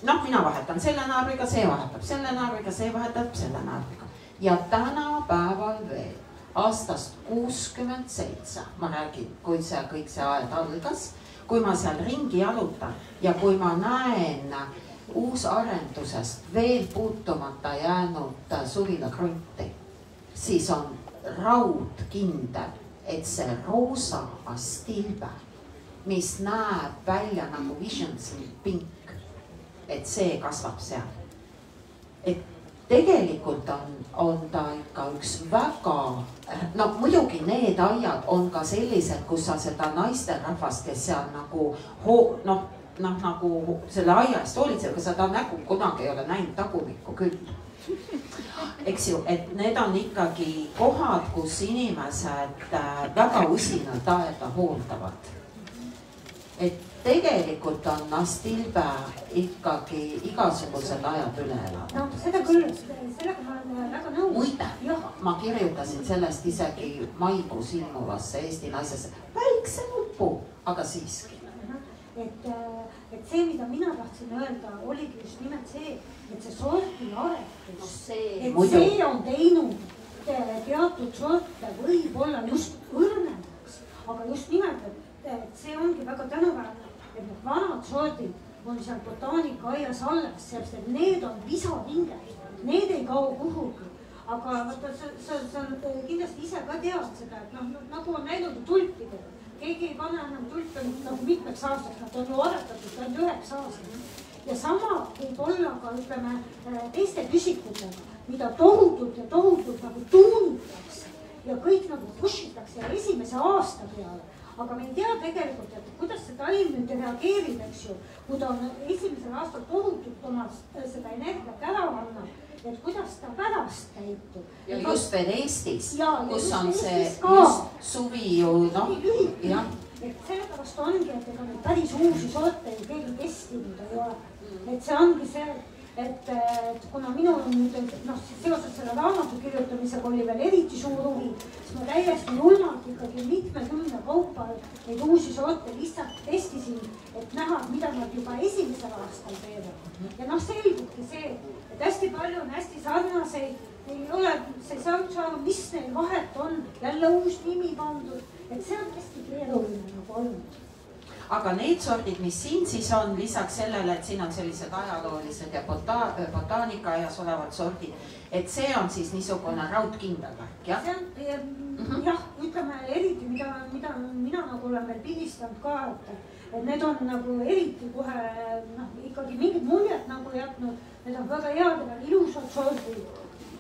Speaker 1: Noh, mina vahetan selle naabriga, see vahetab selle naabriga, see vahetab selle naabriga. Ja tänapäeval veel aastast 67, ma räägin, kui see kõik see aed algas, kui ma seal ringi jalutan ja kui ma näen uusarendusest veel puutumata jäänud suvilakrunti, siis on raudkindel, et see roosa astilbe, mis näeb välja nagu Visionsi pink, et see kasvab seal. Et tegelikult on ta ikka üks väga, no muidugi need aiad on ka sellised, kus sa seda naisterahvast, kes seal nagu, nagu selle aia eest hoolitseb, aga seda nägu kunagi ei ole näinud tagumikku küll. Eks ju, et need on ikkagi kohad, kus inimesed väga usinalt aeda hooldavad. Et tegelikult on astilbe ikkagi igasugused ajad üle elavad.
Speaker 3: No seda küll, sellega ma olen väga nõus.
Speaker 1: Muide, ma kirjutasin sellest isegi maikuus ilmuvasse Eesti naisesse väikse nupu, aga siiski.
Speaker 3: Et see, mida mina tahtsin öelda, oligi just nimelt see, et see sorti aretus, et see on teinud teatud sorte võib-olla just õrnendaks, aga just nimelt, et see ongi väga tänuväärne, et need vanad sordid on seal botaanika aias alles, sellepärast, et need on visapinged, need ei kao kuhugi. aga vaata, sa kindlasti ise ka tead seda, et noh, nagu on näinud tulpidega. Keegi ei pane enam tulpe nagu mitmeks aastaks, nad on ju aretatud ainult 9 aastaks. Ja sama võib olla ka, ütleme, teiste püsikutega, mida tohutult ja tohutult nagu tuunitakse ja kõik nagu pushitakse esimese aasta peale. Aga me ei tea tegelikult, et kuidas see taim nüüd reageerib, eks ju, kui ta on esimesel aastal tohutult oma seda energiat ära annab, et kuidas ta pärast käitub.
Speaker 1: Ja just veel Eestis, kus on see
Speaker 3: just
Speaker 1: suvi ju, noh, jah.
Speaker 3: Et sellepärast ongi, et ega neid päris uusi sorte ju keegi testinud ei ole. Et see ongi see, et kuna minul on nüüd, noh, seoses selle raamatu kirjutamisega oli veel eriti suur huvi, siis ma täiesti julmalt ikkagi mitmekümne kaupa neid uusi sorte lihtsalt testisin, et näha, mida nad juba esimesel aastal teevad. Ja noh, selgubki see, et hästi palju on hästi sarnaseid, ei ole, sa ei saa aru, mis neil vahet on, jälle uus nimi pandud, et see on hästi keeruline nagu olnud.
Speaker 1: Aga need sordid, mis siin siis on, lisaks sellele, et siin on sellised ajaloolised ja botaanika ajas olevad sordid, et see on siis niisugune raudkindel värk, jah?
Speaker 3: See on, jah, ütleme eriti, mida mina nagu olen veel pildistanud ka, et need on nagu eriti kohe, noh, ikkagi mingid muljet nagu jätnud, need on väga head ja ilusad sordid,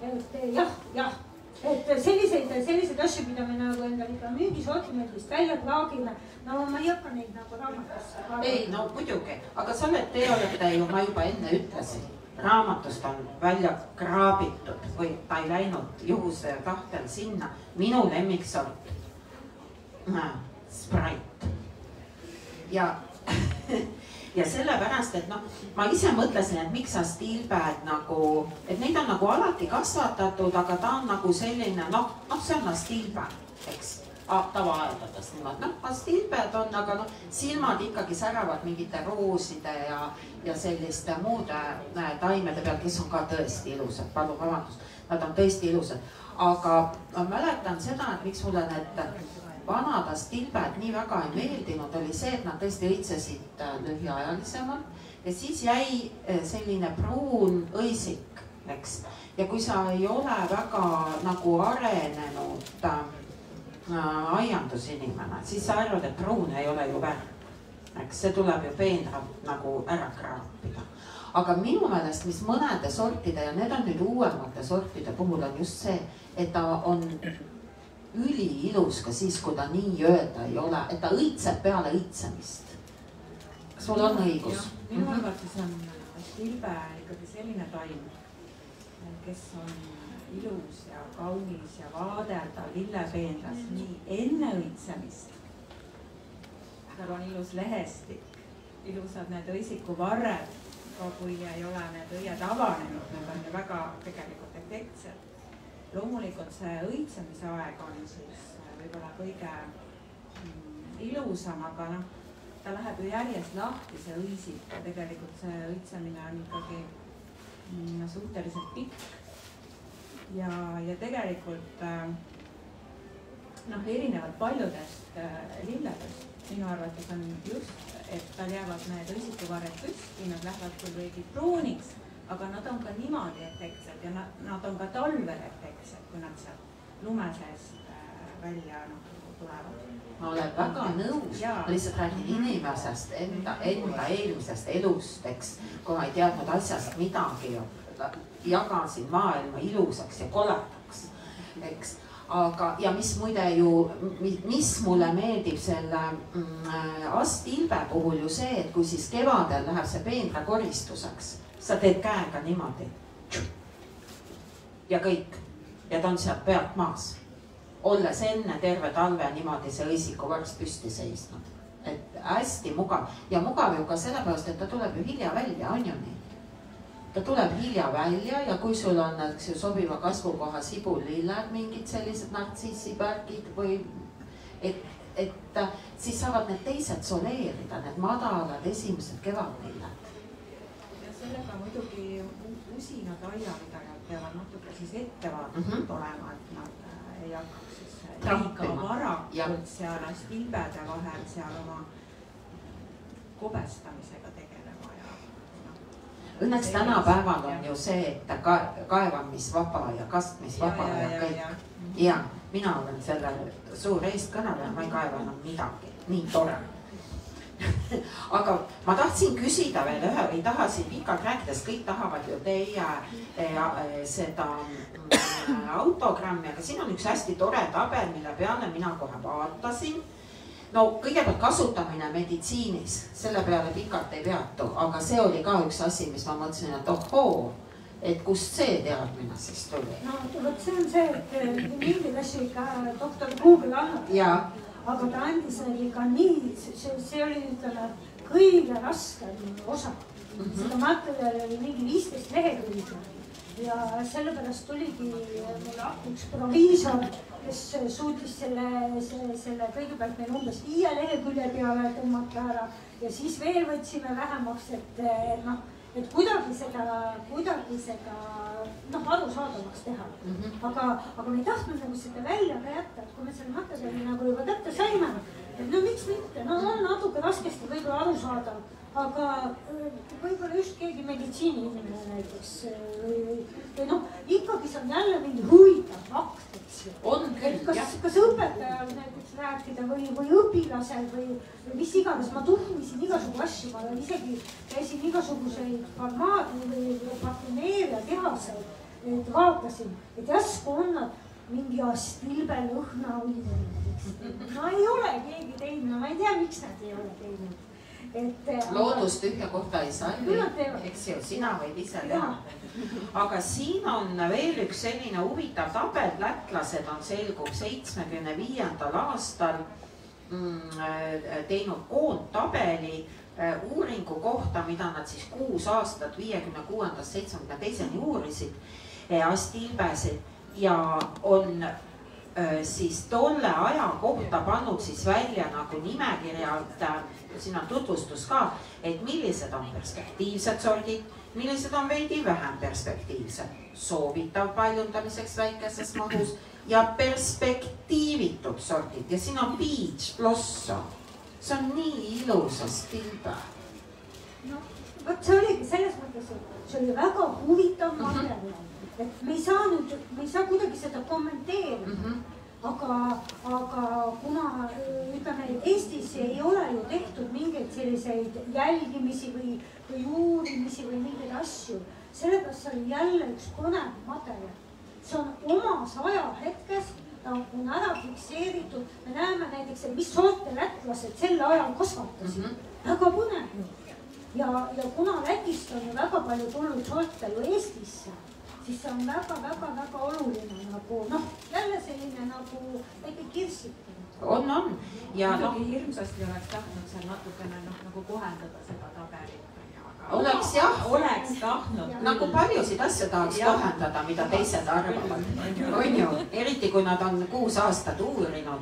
Speaker 3: et jah. Et selliseid asju, mida me nagu endal ikka müügisortimendist välja plaagime, no ma ei hakka neid nagu raamatusse.
Speaker 1: Ei, no muidugi, aga te olete ju, ma juba enne ütlesin, raamatust on välja kraabitud või ta ei läinud juhuse tahtel sinna. Minu lemmiksort, Sprite. Ja sellepärast, et noh, ma ise mõtlesin, et miks sa Stilbed nagu, et neid on nagu alati kasvatatud, aga ta on nagu selline, noh, see on Stilbed, eks, tavaaedades niimoodi. Noh, Stilbed on, aga noh, silmad ikkagi säravad mingite rooside ja selliste muude taimede peal, kes on ka tõesti ilusad, palun vabandust, nad on tõesti ilusad. Aga ma mäletan seda, et miks mulle need vanad Stilbed nii väga ei meeldinud, oli see, et nad tõesti õitsesid lühiajalisemalt ja siis jäi selline pruun õisik, eks. Ja kui sa ei ole väga nagu arenenud aiandusinimene, siis sa arvad, et pruun ei ole ju värk, eks. See tuleb ju peenralt nagu ära kraapida. Aga minu meelest, mis mõnede sortide ja need on nüüd uuemate sortide puhul on just see, et ta on üliilus ka siis, kui ta nii öelda ei ole, et ta õitseb peale õitsemist. Sul on õigus.
Speaker 2: Minu arvates on Stilbe ikkagi selline taim, kes on ilus ja kaunis ja vaadelda lillepeenras nii enne õitsemist. Tal on ilus lehestik, ilusad need õisikuvarred, ka kui ei ole need õied avanenud, need on ju väga tegelikult efektsed. Loomulikult see õitsemise aeg on siis võib-olla kõige ilusam, aga noh, ta läheb ju järjest lahti, see õisik, ja tegelikult see õitsemine on ikkagi suhteliselt pikk. Ja tegelikult noh, erinevalt paljudest lilledest minu arvates on just, et tal jäävad need õisikuvarred püsti, nad lähevad küll veidi pruuniks, aga nad on ka niimoodi efektsed ja nad on ka talvel efektsed, kui nad sealt lume seest välja tulevad.
Speaker 1: Ma olen väga nõus, ma lihtsalt räägin inimesest, enda eelmisest elust, eks, kui ma ei teadnud asjast midagi, jagasin maailma ilusaks ja koledaks, eks. Aga, ja mis muide ju, mis mulle meeldib selle Stilbe puhul ju see, et kui siis kevadel läheb see peenra koristuseks, sa teed käega niimoodi. Ja kõik. Ja ta on sealt pealt maas. Olles enne terve talve niimoodi see õisikuvarst püsti seisnud. Et hästi mugav. Ja mugav ju ka sellepärast, et ta tuleb ju hilja välja, on ju nii. Ta tuleb hilja välja ja kui sul on sobiva kasvukoha sibulilled, mingid sellised nartsissipärgid või et siis saavad need teised soleerida, need madalad esimesed kevadlilled.
Speaker 2: Sellega muidugi usinad aiapidajad peavad natuke siis ettevaatlikud olema, et nad ei hakkaks siis liiga varakult seal Stilbede vahel seal oma kobestamisega tegelema ja
Speaker 1: õnneks tänapäeval on ju see, et kaevamisvaba ja kastmisvaba ja kõik. Ja mina olen selle suur eestkõneleja, ma ei kaeva enam midagi, nii tore. Aga ma tahtsin küsida veel ühe, ei taha siin pikalt rääkida, sest kõik tahavad ju teie seda autogrammi, aga siin on üks hästi tore tabel, mille peale mina kohe vaatasin. No kõigepealt kasutamine meditsiinis, selle peale pikalt ei peatu, aga see oli ka üks asi, mis ma mõtlesin, et ohoo, et kust see teadmine siis tuli?
Speaker 3: No võt see on see, et mingi asju ikka doktor Google annab. Aga ta andis ka nii, see oli ütleme kõige raskem osa. Seda materjali oli mingi 15 lehekülge. Ja sellepärast tuligi mulle üks proviisor, kes suutis selle kõigepealt meil umbes 5 lehekülje peale tõmmata ära ja siis veel võtsime vähemaks, et kuidagi seda arusaadavaks teha. Aga me ei tahtnud nagu seda välja ka jätta, et kui me selle materjali nagu juba kätte saime, et no miks mitte, no on natuke raskesti võib-olla arusaadav, aga võib-olla just keegi meditsiiniinimene näiteks või noh, ikkagi see on jälle mingi huvitav fakt, eks ju.
Speaker 1: On küll, jah.
Speaker 3: Kas õpetajal näiteks rääkida või õpilasel või mis iganes, ma tuhmisin igasugu asju, ma isegi käisin igasuguseid parfümeeria tehaseid, et vaatasin, et järsku on nad mingi astilbe lõhna õliverid. No ei ole keegi teinud, ma ei tea, miks nad ei ole teinud.
Speaker 1: Loodust ühte kohta ei salli, eks ju, sina võid ise teha. Aga siin on veel üks selline huvitav tabel, lätlased on selgub 75. aastal teinud koondtabeli uuringu kohta, mida nad siis 6 aastat 56-72 uurisid astilbesid ja on siis tolle aja kohta pannud siis välja nagu nimekirjalt, siin on tutvustus ka, et millised on perspektiivsed sordid, millised on veidi vähem perspektiivsed, soovitav paljundamiseks väikeses mahus ja perspektiivitud sordid ja siin on peach blossom. See on nii ilus astilbe.
Speaker 3: No, võt see oligi selles mõttes, et see oli väga huvitav materjal. Et me ei saa kuidagi seda kommenteerida, aga kuna ütleme, Eestis ei ole ju tehtud mingeid selliseid jälgimisi või uurimisi või mingeid asju, sellepärast see oli jälle üks põnev materjal. See on omas ajahetkes, ta on ära fikseeritud, me näeme näiteks, mis sorte lätlased sel ajal kasvatasid, väga põnev. Ja kuna Lätist on ju väga palju tulnud sorte ju Eestisse, siis see on väga oluline nagu, noh, jälle selline nagu väike kirsik.
Speaker 1: On. Ja
Speaker 2: hirmsasti oleks tahtnud seal natukene nagu kohendada seda tabelit.
Speaker 1: Oleks jah.
Speaker 2: Oleks tahtnud.
Speaker 1: Nagu paljusid asju tahaks kohendada, mida teised arvavad. On ju, eriti kui nad on 6 aastat uurinud,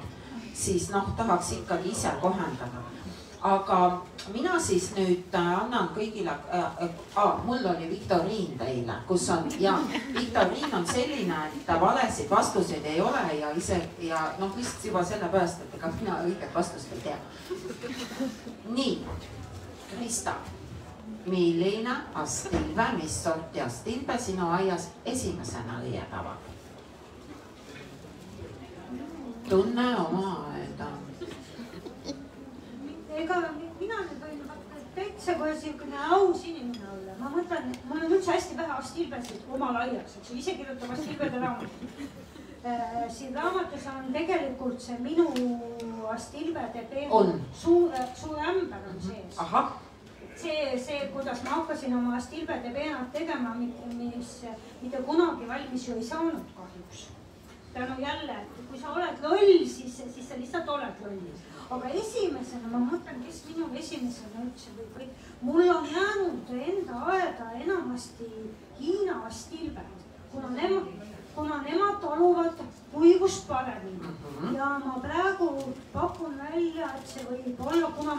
Speaker 1: siis noh, tahaks ikkagi ise kohendada. Aga mina siis nüüd annan kõigile, mul oli viktoriin teile, kus on, ja viktoriin on selline, et valesid vastuseid ei ole ja noh, vist juba sellepärast, et ega mina õiget vastust ei tea. Nii, Krista, milline astilbe, mis sorti astilbe sinu aias esimesena õiendava? Tunne oma aeda.
Speaker 3: Ega mina nüüd võin täitsa kohe siukene aus inimene olla. Ma mõtlen, mul on üldse hästi vähe astilbesid omal aias, eks ju, ise kirjutab astilbede raamat. Siin raamatus on tegelikult see minu astilbede peal suur ämber on sees. See, kuidas ma hakkasin oma astilbede peenad tegema, mis mitte kunagi valmis ju ei saanud kahjuks. Tänu jälle, kui sa oled loll, siis sa lihtsalt oled loll. Aga esimesena, ma mõtlen, kes minu esimesena üldse või mul on jäänud enda aeda enamasti Hiina astilbed, kuna nemad taluvad kuivust paremini. Ja ma praegu pakun välja, et see võib olla, kuna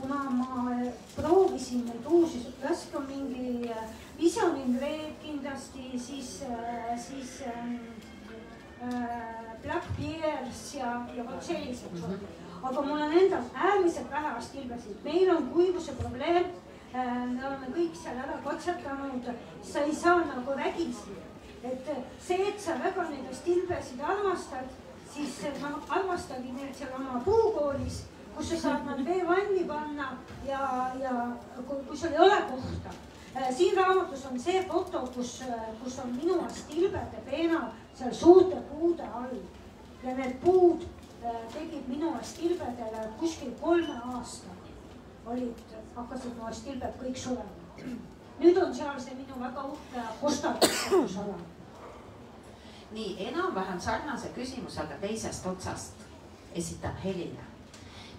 Speaker 3: ma proovisin neid uusi, raske on mingi Visionin Red kindlasti, siis Black Bears ja vot sellised. Aga mul on endal äärmiselt vähe astilbesid. Meil on kuivuse probleem. me oleme kõik seal ära katsetanud, sa ei saa nagu vägisi. Et see, et sa väga neid stilbesid armastad, siis armastagi neid seal oma puukoolis, kus sa saad nad veevanni panna ja kui sul ei ole kohta. Siin raamatus on see foto, kus on minu stilbede peenad seal suurte puude all. Ja need puud tegid minu stilbedele kuskil 3 aasta. Hakkasid mu stilbed kõik surema. Nüüd on seal see minu väga uhke hostarkusala.
Speaker 1: Nii, enam-vähem sarnase küsimusega teisest otsast esitan Helile.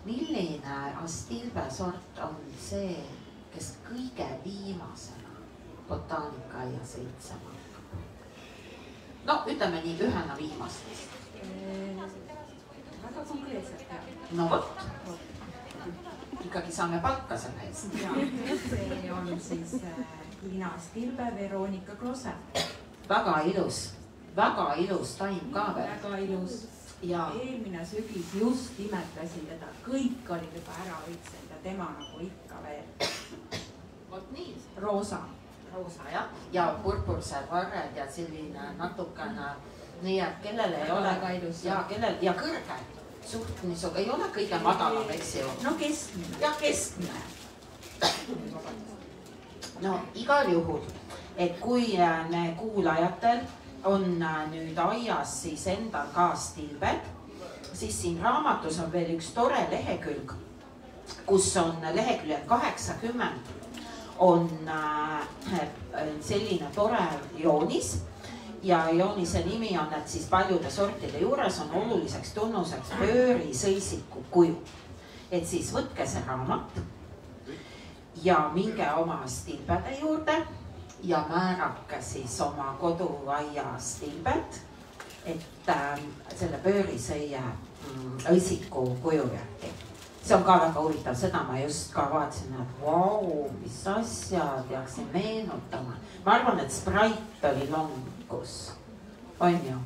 Speaker 1: Milline stilbesort on see, kes kõige viimasena botaanikaaia sõitsema hakkab? No, ütleme nii, ühena viimastest.
Speaker 2: Väga konkreetselt.
Speaker 1: No vot. Ikkagi saame palka selle eest.
Speaker 2: See on siis Hiina stilbe Veronika Klose.
Speaker 1: Väga ilus taim ka veel.
Speaker 2: Väga ilus. Ja eelmine sügis just imetasin teda. Kõik olid juba ära õitsenud ja tema nagu ikka veel.
Speaker 1: Vot nii.
Speaker 2: Roosa,
Speaker 1: jah. Ja purpursed varred ja selline natukene, nii et kellel ei ole.
Speaker 2: Väga ilus.
Speaker 1: Ja kõrge. Suht niisugune, ei ole kõige madalam, eks ju.
Speaker 2: No keskmine.
Speaker 1: Ja keskmine. No igal juhul, et kui kuulajatel on nüüd aias siis endal ka stilbed, siis siin raamatus on veel üks tore lehekülg, kus on leheküljel 80 on selline tore joonis ja joonise nimi on, et siis paljude sortide juures on oluliseks tunnuseks pöörisõisiku kuju. Et siis võtke see raamat ja minge oma stilbede juurde ja määrake siis oma koduaia stilbed, et selle pöörisõie õisiku kuju järgi. See on ka väga huvitav, seda ma just ka vaatasin, et vau, mis asjad peaksin meenutama. Ma arvan, et Sprite oli longus, on ju?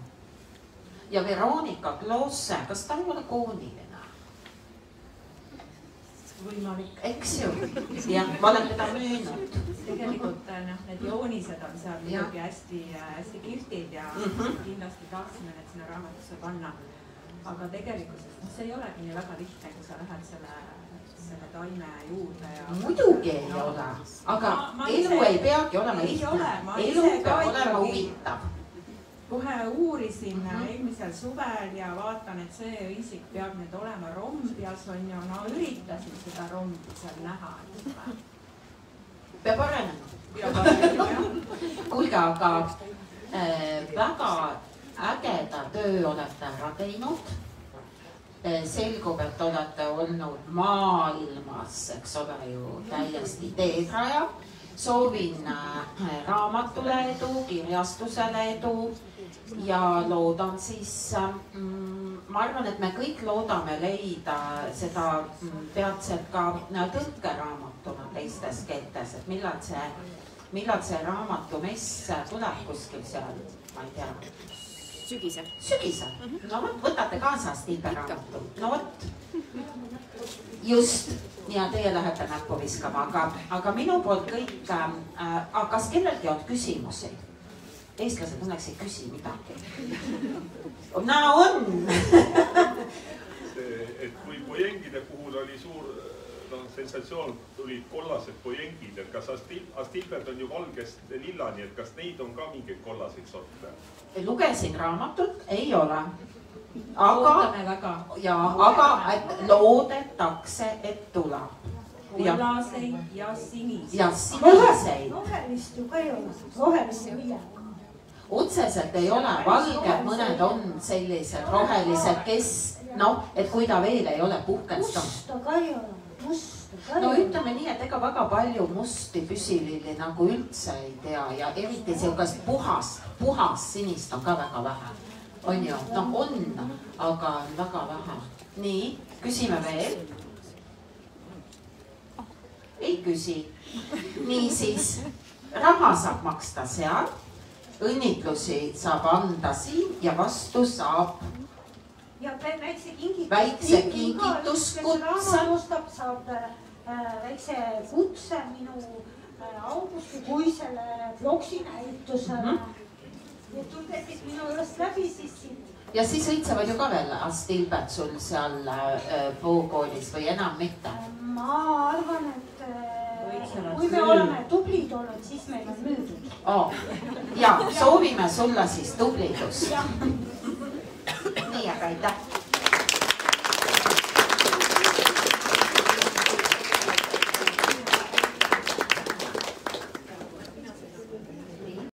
Speaker 1: Ja Veronika Klose, kas ta ei ole kooniline?
Speaker 2: Võimalik.
Speaker 1: Eks ju? Ja ma olen teda müünud.
Speaker 2: Tegelikult need joonised on seal midagi hästi kihvtid ja kindlasti tahtsime need sinna raamatusse panna. Aga tegelikult see ei olegi nii väga lihtne, kui sa lähed selle taime juurde.
Speaker 1: Muidugi ei ole, aga elu ei peagi olema lihtne. Elu peab olema huvitav.
Speaker 2: Kohe uurisin eelmisel suvel ja vaatan, et see õisik peab nüüd olema rombias, on ju, no üritasin seda rombi seal näha.
Speaker 1: Peab arenema. Kuulge, aga väga ägeda töö olete ära teinud. Selgub, et olete olnud maailmas, eks ole ju, täiesti teedraja. Soovin raamatule edu, kirjastusele edu ja loodan siis, ma arvan, et me kõik loodame leida seda peatselt ka tõlkeraamatuna teistes keeltes, et millal see raamatumess tuleb kuskil seal, ma ei tea. Sügisel. No vot, võtate kaasa stilberaamatu. No vot. Just. Ja teie lähete näppu viskama, aga minu poolt kõik, kas kellelgi on küsimusi? Eestlased õnneks ei küsi midagi. On!
Speaker 4: Et kui pojengide puhul oli suur sensatsioon, tulid kollased pojengid, et kas astilbed on ju valgest lillani, et kas neid on ka mingeid kollaseid sorte?
Speaker 1: Lugesin raamatut, ei ole.
Speaker 2: Aga
Speaker 1: loodetakse, et tuleb.
Speaker 2: Kollaseid ja siniseid.
Speaker 1: Ja siniseid.
Speaker 3: Rohelist ju ka ei ole, rohelist ei ole.
Speaker 1: Otseselt ei ole, valged mõned on sellised rohelised, kes, et kui ta veel ei ole puhkest.
Speaker 3: Musta ka ei ole.
Speaker 1: No ütleme nii, et ega väga palju musti püsililli nagu üldse ei tea ja eriti sellist puhas sinist on ka väga vähe. On ju? On, aga väga vähe. Nii, küsime veel. Ei küsi. Niisiis, raha saab maksta seal, õnnitlusi saab anda siin ja vastu saab
Speaker 3: ja väikse
Speaker 1: kingituskutsa.
Speaker 3: Ostab, saab väikse kutse minu augustikuisele ploksinäitusele. ja tulgesid minu juurest läbi siis siit.
Speaker 1: ja siis õitsevad ju ka veel Astilbed sul seal Puukoolis või enam mitte?
Speaker 3: ma arvan, et kui me oleme tublid olnud, siis meil on müüdud.
Speaker 1: Ja soovime sulle siis tublidust. Nii, aga aitäh.